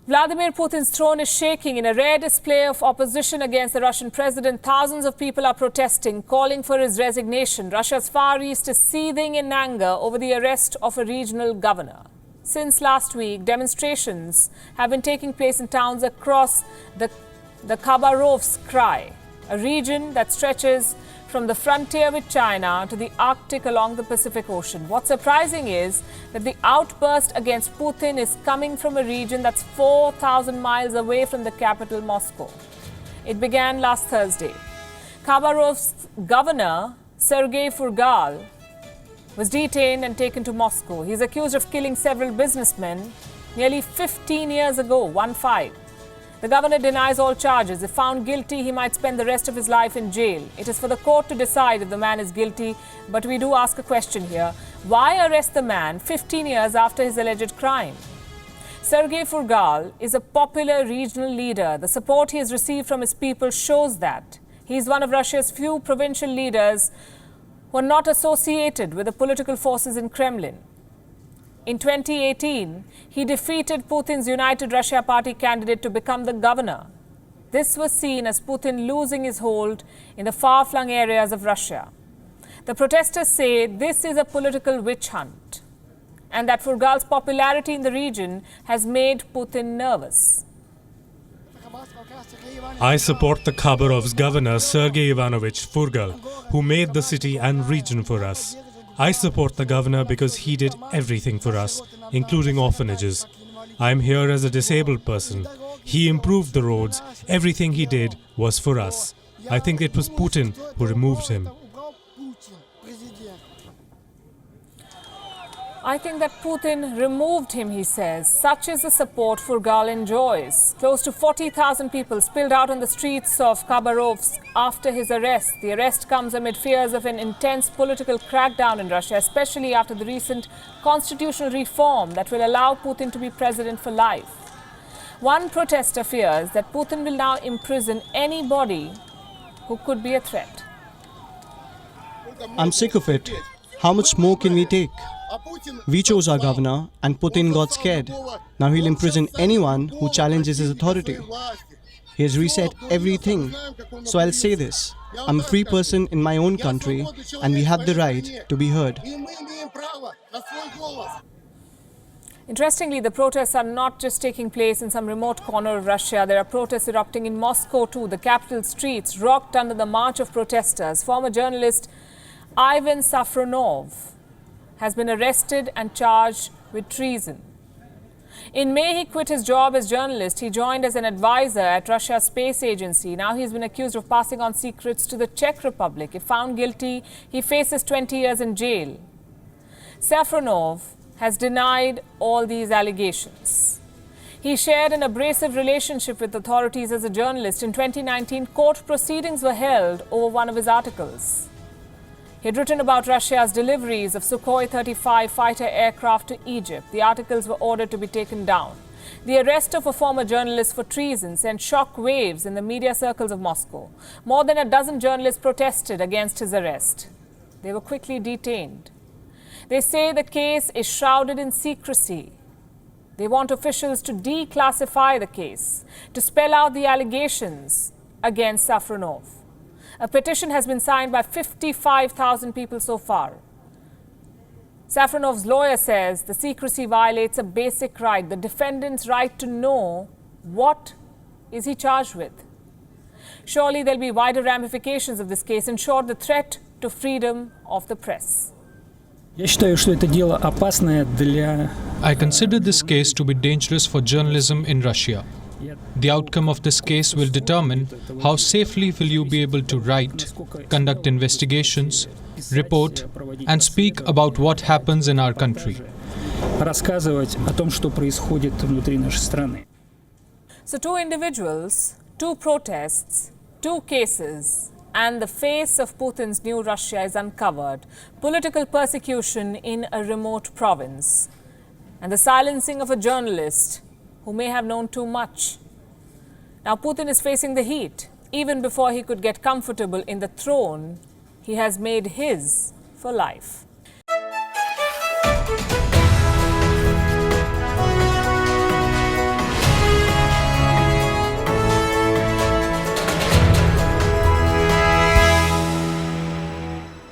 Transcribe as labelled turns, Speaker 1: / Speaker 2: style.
Speaker 1: Vladimir Putin's throne is shaking. In a rare display of opposition against the Russian president, thousands of people are protesting, calling for his resignation. Russia's Far East is seething in anger over the arrest of a regional governor. Since last week, demonstrations have been taking place in towns across the Khabarovsk Krai, a region that stretches from the frontier with China to the Arctic along the Pacific Ocean. What's surprising is that the outburst against Putin is coming from a region that's 4,000 miles away from the capital, Moscow. It began last Thursday. Khabarovsk's governor, Sergei Furgal, was detained and taken to Moscow. He's accused of killing several businessmen nearly 15 years ago, 1-5. The governor denies all charges. If found guilty, he might spend the rest of his life in jail. It is for the court to decide if the man is guilty, but we do ask a question here. Why arrest the man 15 years after his alleged crime? Sergei Furgal is a popular regional leader. The support he has received from his people shows that. He is one of Russia's few provincial leaders who are not associated with the political forces in Kremlin. In 2018, he defeated Putin's United Russia Party candidate to become the governor. This was seen as Putin losing his hold in the far-flung areas of Russia. The protesters say this is a political witch hunt and that Furgal's popularity in the region has made Putin nervous.
Speaker 2: I support the Khabarovsk governor Sergei Ivanovich Furgal, who made the city and region for us. I support the governor because he did everything for us, including orphanages. I am here as a disabled person. He improved the roads. Everything he did was for us. I think it was Putin who removed him.
Speaker 1: I think that Putin removed him, he says. Such is the support Furgal enjoys. Close to 40,000 people spilled out on the streets of Khabarovsk after his arrest. The arrest comes amid fears of an intense political crackdown in Russia, especially after the recent constitutional reform that will allow Putin to be president for life. One protester fears that Putin will now imprison anybody who could be a threat.
Speaker 3: I'm sick of it. How much more can we take? We chose our governor and Putin got scared. Now he'll imprison anyone who challenges his authority. He has reset everything. So I'll say this. I'm a free person in my own country and we have the right to be heard.
Speaker 1: Interestingly, the protests are not just taking place in some remote corner of Russia. There are protests erupting in Moscow too. The capital streets rocked under the march of protesters. Former journalist Ivan Safronov has been arrested and charged with treason. In May, he quit his job as journalist. He joined as an advisor at Russia's space agency. Now he's been accused of passing on secrets to the Czech Republic. If found guilty, he faces 20 years in jail. Safronov has denied all these allegations. He shared an abrasive relationship with authorities as a journalist. In 2019, court proceedings were held over one of his articles. He had written about Russia's deliveries of Sukhoi 35 fighter aircraft to Egypt. The articles were ordered to be taken down. The arrest of a former journalist for treason sent shock waves in the media circles of Moscow. More than a dozen journalists protested against his arrest. They were quickly detained. They say the case is shrouded in secrecy. They want officials to declassify the case, to spell out the allegations against Safronov. A petition has been signed by 55,000 people so far. Safronov's lawyer says the secrecy violates a basic right, the defendant's right to know what is he charged with. Surely there'll be wider ramifications of this case. In short, the threat to freedom of the press.
Speaker 4: I
Speaker 5: consider this case to be dangerous for journalism in Russia. The outcome of this case will determine how safely will you be able to write, conduct investigations, report, and speak about what happens in our country.
Speaker 1: So 2 individuals, 2 protests, 2 cases, and the face of Putin's new Russia is uncovered. Political persecution in a remote province, and the silencing of a journalist who may have known too much. Now Putin is facing the heat. Even before he could get comfortable in the throne, he has made his for life.